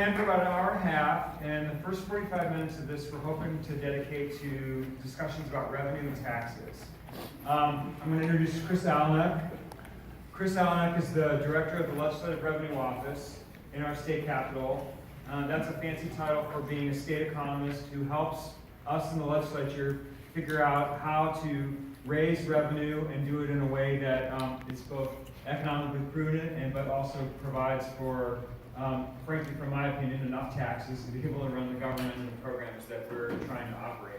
planned for about an hour and a half, and the first 45 minutes of this we're hoping to dedicate to discussions about revenue and taxes. I'm going to introduce Chris Allach. Chris Allach is the director of the Legislative Revenue Office in our state capitol. That's a fancy title for being a state economist who helps us in the legislature figure out how to raise revenue and do it in a way that is both economically prudent but also provides for, frankly, from my opinion, enough taxes to be able to run the government and the programs that we're trying to operate.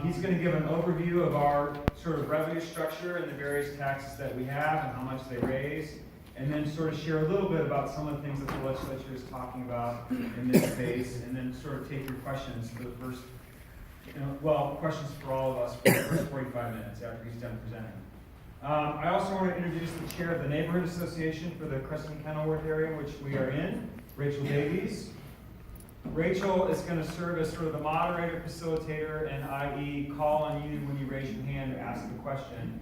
He's going to give an overview of our sort of revenue structure and the various taxes that we have and how much they raise, and then sort of share a little bit about some of the things that the legislature is talking about in this space, and then sort of take your questions for the first, questions for all of us for the first 45 minutes after he's done presenting. I also want to introduce the chair of the Neighborhood Association for the Crescent-Kenilworth area, which we are in, Rachel Davies. Rachel is going to serve as sort of the moderator, facilitator, and i.e. call on you when you raise your hand to ask a question.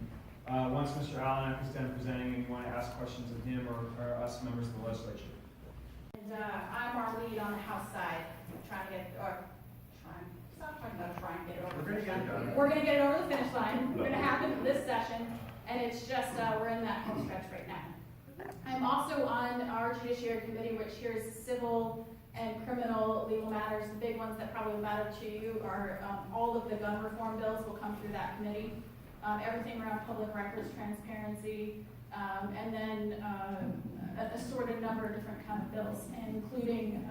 Once Mr. Allach is done presenting and you want to ask questions of him or us members of the legislature. And I'm our lead on the House side. Stop talking about trying to get it over the finish line. We're going to get it over the finish line. We're going to have it this session, and it's just we're in that home stretch right now. I'm also on our Judiciary Committee, which hears civil and criminal legal matters. The big ones that probably matter to you are all of the gun reform bills will come through that committee. Everything around public records transparency, and then an assorted number of different kind of bills, including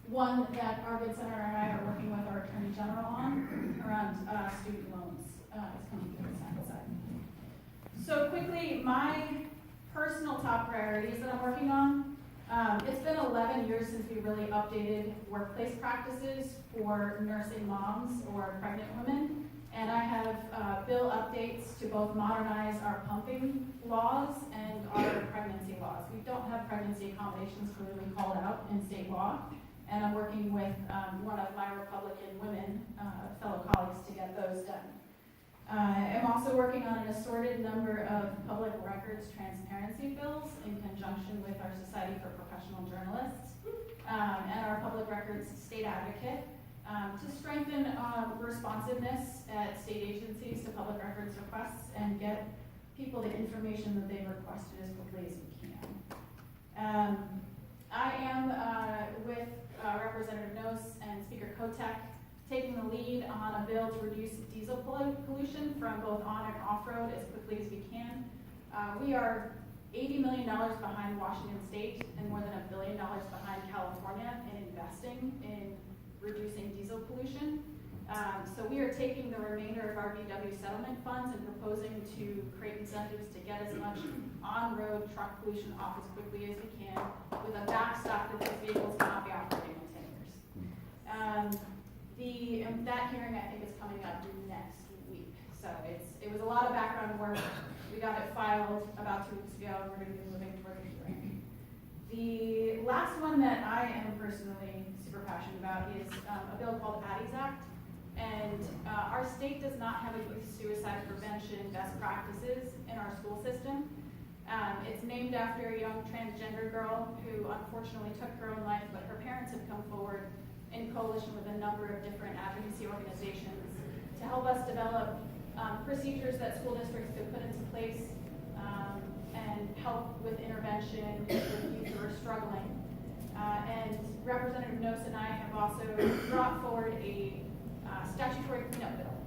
one that our good senator and I are working with our attorney general on around student loans. It's coming through the Senate side. So quickly, my personal top priorities that I'm working on. It's been 11 years since we really updated workplace practices for nursing moms or pregnant women. And I have bill updates to both modernize our pumping laws and our pregnancy laws. We don't have pregnancy accommodations clearly called out in state law. And I'm working with one of my Republican women fellow colleagues to get those done. I'm also working on an assorted number of public records transparency bills in conjunction with our Society for Professional Journalists and our public records state advocate to strengthen responsiveness at state agencies to public records requests and get people the information that they've requested as quickly as we can. I am with Representative Nosse and Speaker Kotek taking the lead on a bill to reduce diesel pollution from both on and off-road as quickly as we can. We are $80 million behind Washington State and more than $1 billion behind California in investing in reducing diesel pollution. So we are taking the remainder of our VW settlement funds and proposing to create incentives to get as much on-road truck pollution off as quickly as we can with a backstop that these vehicles cannot be operating in 10 years. That hearing, I think, is coming up next week. So it was a lot of background work. We got it filed about 2 weeks ago, and we're going to be moving toward the hearing. The last one that I am personally super passionate about is a bill called Addie's Act. And our state does not have a youth suicide prevention best practices in our school system. It's named after a young transgender girl who unfortunately took her own life, but her parents have come forward in coalition with a number of different advocacy organizations to help us develop procedures that school districts could put into place and help with intervention with youth who are struggling. And Representative Nosse and I have also brought forward a statutory cleanup bill.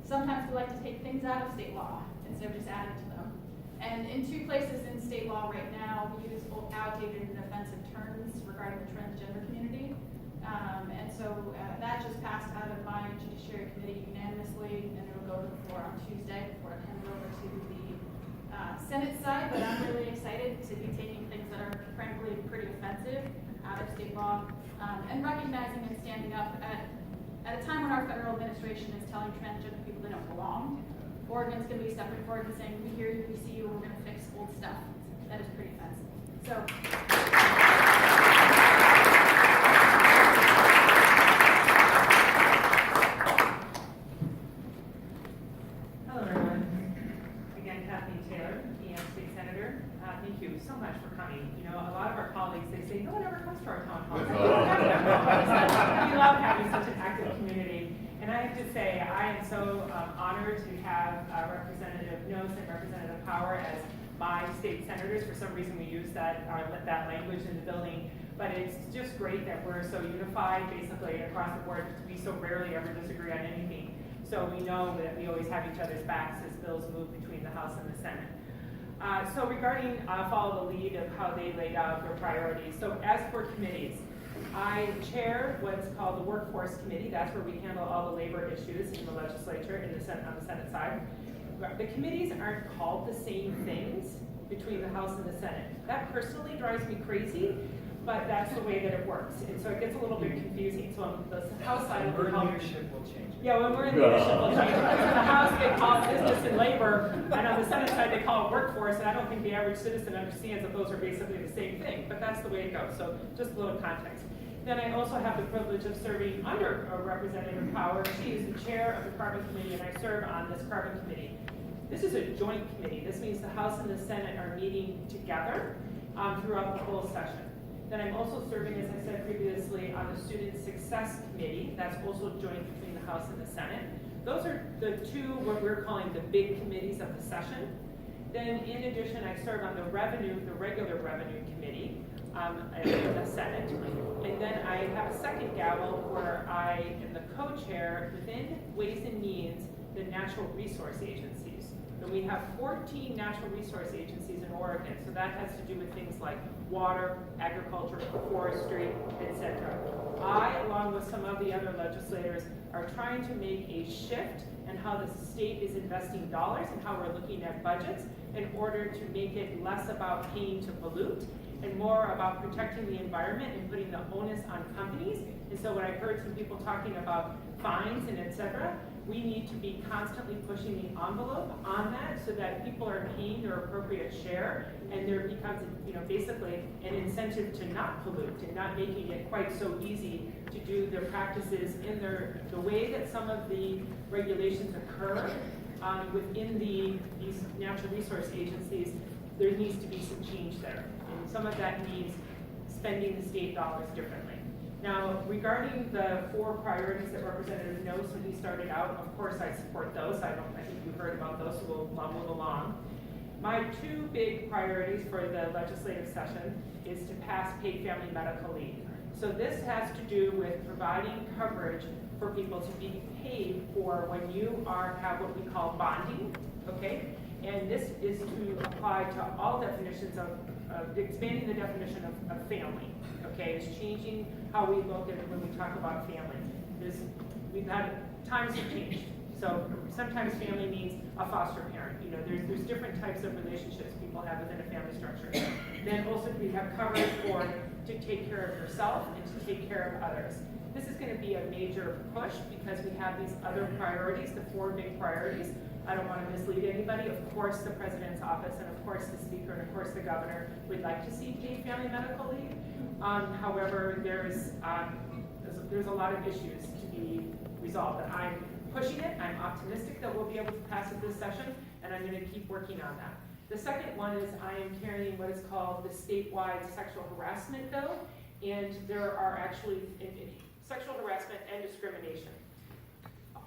Sometimes we like to take things out of state law instead of just adding to them. And in 2 places in state law right now, we use outdated and offensive terms regarding the transgender community. And so that just passed out of my Judiciary Committee unanimously, and it'll go to the floor on Tuesday before it hands over to the Senate side. But I'm really excited to be taking things that are frankly pretty offensive out of state law and recognizing and standing up at a time when our federal administration is telling transgender people they don't belong. Oregon's going to be stepping forward and saying, we hear you, we see you, we're going to fix old stuff. That is pretty offensive. So. Hello, everyone. Again, Kathleen Taylor, EM State Senator. Thank you so much for coming. You know, a lot of our colleagues, they say, no one ever comes comes to our town hall. We love having such an active community. And I have to say, I am so honored to have Representative Nosse and Representative Power as my state senators. For some reason, we use that language in the building. But it's just great that we're so unified, basically, across the board. We so rarely ever disagree on anything. So we know that we always have each other's backs as bills move between the House and the Senate. So regarding follow the lead of how they laid out their priorities. So as for committees, I chair what's called the Workforce Committee. That's where we handle all the labor issues in the legislature, in the Senate, on the Senate side. The committees aren't called the same things between the House and the Senate. That personally drives me crazy, but that's the way that it works. And so it gets a little bit confusing. So on the House side of the leadership will change it. Yeah, when we're in leadership, we'll change it. So the House, they call it business and labor, and on the Senate side, they call it workforce, and I don't think the average citizen understands that those are basically the same thing, but that's the way it goes. So just a little context. Then I also have the privilege of serving under Representative Power. She is the chair of the Carbon Committee, and I serve on this Carbon Committee. This is a joint committee. This means the House and the Senate are meeting together throughout the whole session. Then I'm also serving, as I said previously, on the Student Success Committee. That's also joint between the House and the Senate. Those are the two, what we're calling the big committees of the session. Then in addition, I serve on the regular revenue committee in the Senate. And then I have a second gavel where I am the co-chair within Ways and Means, the Natural Resource Agencies. And we have 14 natural resource agencies in Oregon, so that has to do with things like water, agriculture, forestry, etc. I, along with some of the other legislators, are trying to make a shift in how the state is investing dollars and how we're looking at budgets in order to make it less about paying to pollute and more about protecting the environment and putting the onus on companies. And so when I heard some people talking about fines and etc., we need to be constantly pushing the envelope on that so that people are paying their appropriate share, and there becomes, basically an incentive to not pollute and not making it quite so easy to do their practices in the way that some of the regulations occur within these natural resource agencies. There needs to be some change there, and some of that means spending the state dollars differently. Now, regarding the 4 priorities that Representative Nosse, when he started out, of course I support those. I think you've heard about those, so we'll move along. My 2 big priorities for the legislative session is to pass paid family medical leave. So this has to do with providing coverage for people to be paid for when you have what we call bonding, okay? And this is to apply to all definitions of expanding the definition of family, okay? It's changing how we look at it when we talk about family. Times have changed. So sometimes family means a foster parent. There's different types of relationships people have within a family structure. Then also we have coverage to take care of yourself and to take care of others. This is going to be a major push because we have these other priorities, the 4 big priorities. I don't want to mislead anybody. Of course, the President's office and of course the Speaker and of course the Governor would like to see paid family medical leave. However, there's a lot of issues to be resolved. And I'm pushing it. I'm optimistic that we'll be able to pass it this session, and I'm going to keep working on that. The second one is I am carrying what is called the statewide sexual harassment bill, and there are actually sexual harassment and discrimination.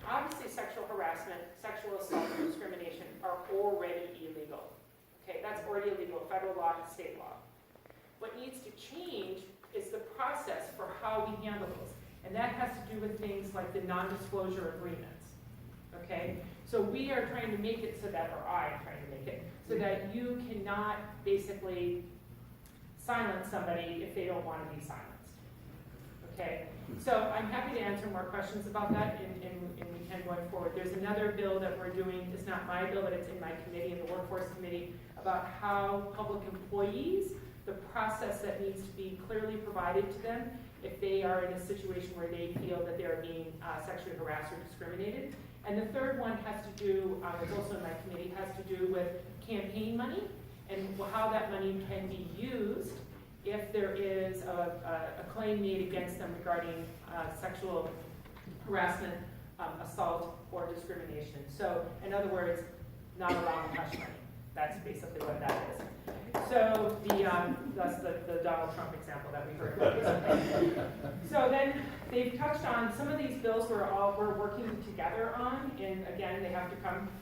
Obviously, sexual harassment, sexual assault, and discrimination are already illegal. Okay, that's already illegal, federal law and state law. What needs to change is the process for how we handle those. And that has to do with things like the non-disclosure agreements. Okay? So we are trying to make it so that, or I'm trying to make it, so that you cannot basically silence somebody if they don't want to be silenced. Okay? So I'm happy to answer more questions about that and we can going forward. There's another bill that we're doing, it's not my bill, but it's in my committee, in the Workforce Committee, about how public employees, the process that needs to be clearly provided to them if they are in a situation where they feel that they're being sexually harassed or discriminated. And the third one has to do, it's also in my committee, has to do with campaign money and how that money can be used if there is a claim made against them regarding sexual harassment, assault, or discrimination. So, in other words, not allowing hush money. That's basically what that is. So that's the Donald Trump example that we heard about recently. So then they've touched on some of these bills we're working together on, and again, they have to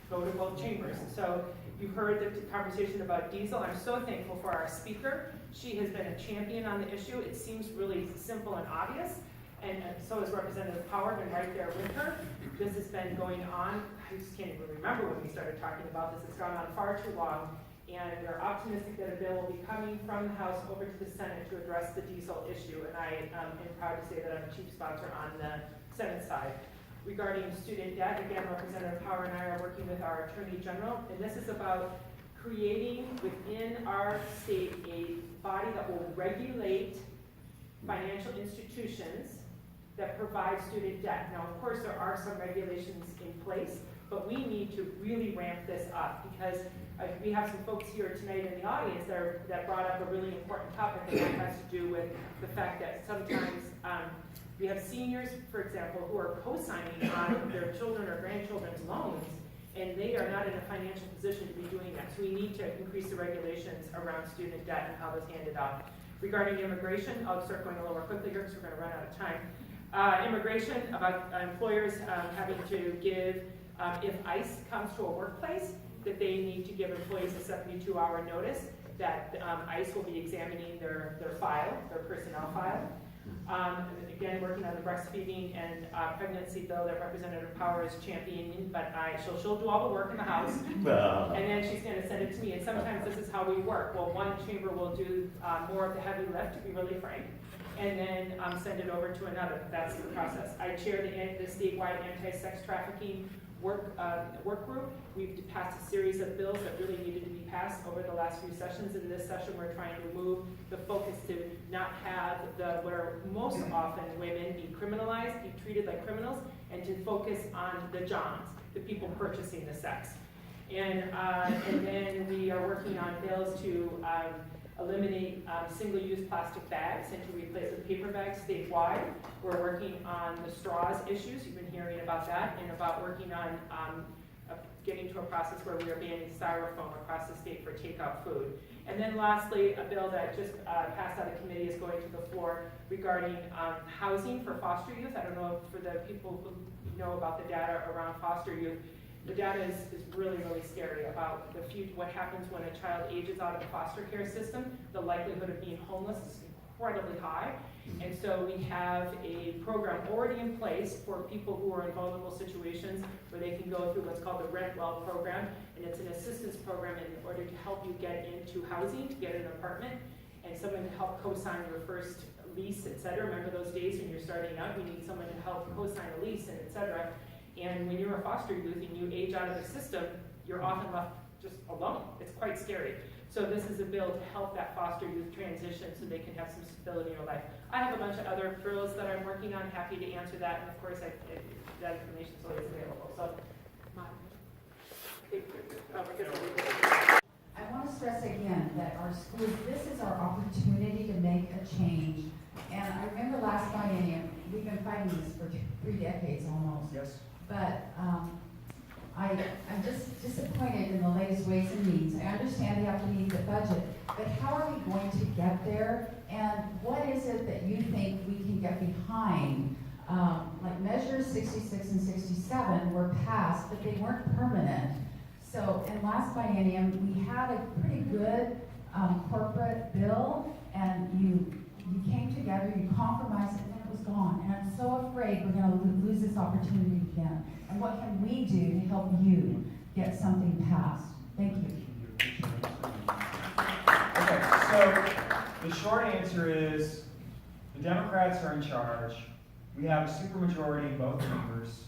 go to both chambers. So you heard the conversation about diesel. I'm so thankful for our speaker. She has been a champion on the issue. It seems really simple and obvious, and so has Representative Power, been right there with her. This has been going on, I just can't even remember when we started talking about this. It's gone on far too long, and we're optimistic that a bill will be coming from the House over to the Senate to address the diesel issue, and I am proud to say that I'm a chief sponsor on the Senate side. Regarding student debt, again, Representative Power and I are working with our Attorney General, and this is about creating within our state a body that will regulate financial institutions that provide student debt. Now, of course, there are some regulations in place, but we need to really ramp this up because we have some folks here tonight in the audience that brought up a really important topic, and that has to do with the fact that sometimes we have seniors, for example, who are co-signing on their children or grandchildren's loans, and they are not in a financial position to be doing that. So we need to increase the regulations around student debt and how it's handed out. Regarding immigration, I'll start going a little more quickly here because we're going to run out of time. Immigration, about employers having to give, if ICE comes to a workplace, that they need to give employees a 72-hour notice that ICE will be examining their file, their personnel file. Again, working on the breastfeeding and pregnancy bill that Representative Power is championing, but she'll do all the work in the House, and then she's going to send it to me. And sometimes this is how we work. Well, one chamber will do more of the heavy lift, to be really frank, and then send it over to another. That's the process. I chair the statewide anti-sex trafficking work group. We've passed a series of bills that really needed to be passed over the last few sessions. In this session, we're trying to move the focus to not have where most often women be criminalized, be treated like criminals, and to focus on the Johns, the people purchasing the sex. And then we are working on bills to eliminate single-use plastic bags and to replace with paper bags statewide. We're working on the straws issues. You've been hearing about that, and about working on getting to a process where we are banning styrofoam across the state for takeout food. And then lastly, a bill that just passed out of committee is going to the floor regarding housing for foster youth. I don't know for the people who know about the data around foster youth. The data is really, really scary about the future, what happens when a child ages out of the foster care system. The likelihood of being homeless is incredibly high. And so we have a program already in place for people who are in vulnerable situations where they can go through what's called the Rent Well program. And it's an assistance program in order to help you get into housing, to get an apartment, and someone to help co-sign your first lease, et cetera. Remember those days when you're starting out, you need someone to help co-sign a lease, and et cetera. And when you're a foster youth and you age out of the system, you're often left just alone. It's quite scary. So this is a bill to help that foster youth transition so they can have some stability in their life. I have a bunch of other bills that I'm working on, happy to answer that, and of course that information is always available. So, I want to stress again that our schools, this is our opportunity to make a change. And I remember last biennium, we've been fighting this for 3 decades almost. Yes. But I'm just disappointed in the latest Ways and Means. I understand they have to meet the budget, but how are we going to get there? And what is it that you think we can get behind? Like measures 66 and 67 were passed, but they weren't permanent. So in last biennium, we had a pretty good corporate bill, and you came together, you compromised, and then it was gone. And I'm so afraid we're going to lose this opportunity again. And what can we do to help you get something passed? Thank you. Okay, so the short answer is the Democrats are in charge. We have a supermajority in both chambers.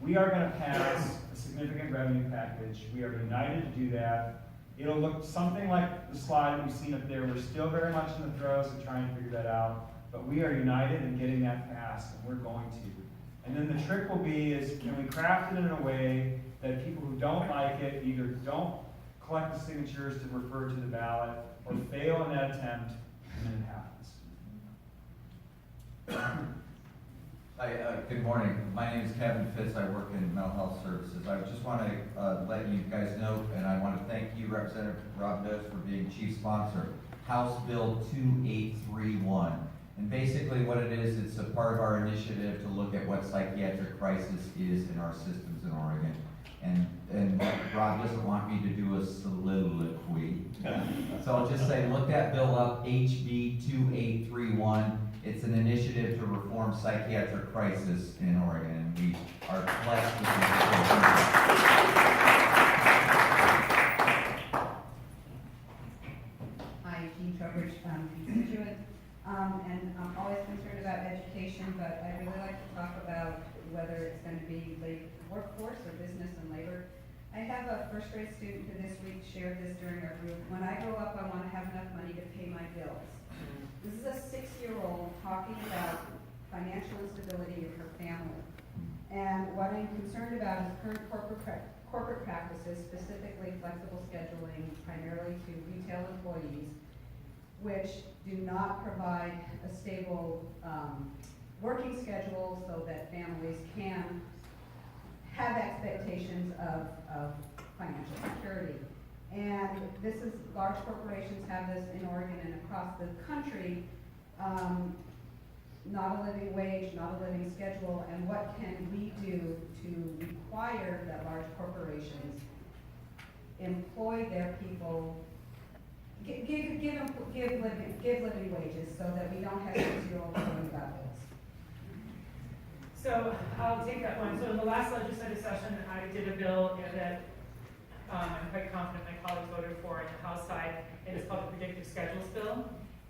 We are going to pass a significant revenue package. We are united to do that. It'll look something like the slide we've seen up there. We're still very much in the throes of trying to figure that out, but we are united in getting that passed, and we're going to. And then the trick will be is, can we craft it in a way that people who don't like it either don't collect the signatures to refer to the ballot or fail in that attempt, and then it happens. I Hi, good morning. My name is Kevin Fitz. I work in mental health services. I just want to let you guys know, and I want to thank you, Representative Rob Nosse, for being chief sponsor. House Bill 2831. And basically what it is, it's a part of our initiative to look at what psychiatric crisis is in our systems in Oregon. And Rob doesn't want me to do a soliloquy. So I'll just say, look that bill up, HB 2831. It's an initiative to reform psychiatric crisis in Oregon, and we are blessed with Hi, Jean Trowbridge, constituent, and I'm always concerned about education, but I really like to talk about whether it's going to be the workforce or business and labor. I have a first grade student who this week shared this during our group. When I grow up, I want to have enough money to pay my bills. This is a 6-year-old talking about financial instability of her family. And what I'm concerned about is current corporate practices, specifically flexible scheduling, primarily to retail employees, which do not provide a stable working schedule so that families can have expectations of financial security. And this is, large corporations have this in Oregon and across the country, not a living wage, not a living schedule, and what can we do to require that large corporations employ their people, give living wages so that we don't have 6-year-olds worrying about bills. So I'll take that one. So in the last legislative session, I did a bill that I'm quite confident my colleagues voted for on the House side, and it's called the Predictive Schedules Bill.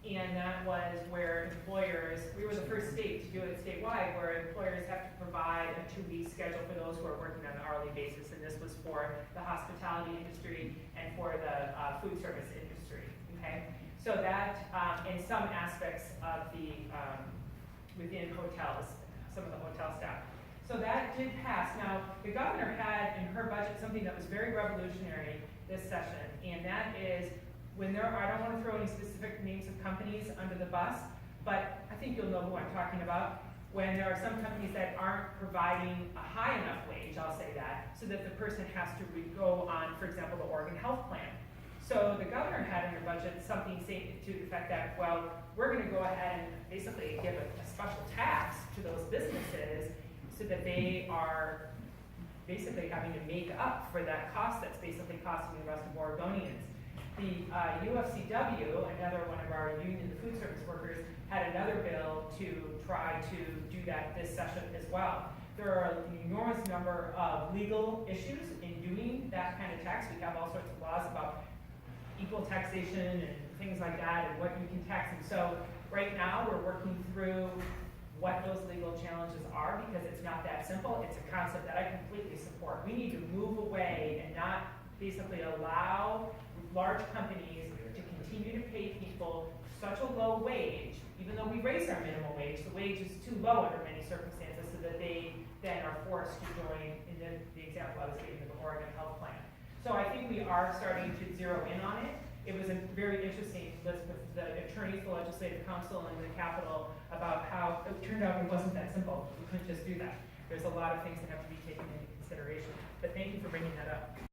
And that was where employers, we were the first state to do it statewide, where employers have to provide a 2-week schedule for those who are working on an hourly basis. And this was for the hospitality industry and for the food service industry, okay? So that, in some aspects of the, within hotels, some of the hotel staff. So that did pass. Now, the governor had in her budget something that was very revolutionary this session, and that is when there are, I don't want to throw any specific names of companies under the bus, but I think you'll know who I'm talking about. When there are some companies that aren't providing a high enough wage, I'll say that, so that the person has to go on, for example, the Oregon Health Plan. So the governor had in her budget something saying to the effect that, well, we're going to go ahead and basically give a special tax to those businesses so that they are basically having to make up for that cost that's basically costing the rest of Oregonians. The UFCW, another one of our union, the food service workers, had another bill to try to do that this session as well. There are an enormous number of legal issues in doing that kind of tax. We have all sorts of laws about equal taxation and things like that and what you can tax. And so right now we're working through what those legal challenges are because it's not that simple. It's a concept that I completely support. We need to move away and not basically allow large companies to continue to pay people such a low wage, even though we raise our minimum wage, the wage is too low under many circumstances so that they then are forced to join in the example I was giving of the Oregon Health Plan. So I think we are starting to zero in on it. It was a very interesting list with the attorneys, the legislative council, and the Capitol about how it turned out it wasn't that simple. We couldn't just do that. There's a lot of things that have to be taken into consideration. But thank you for bringing that up.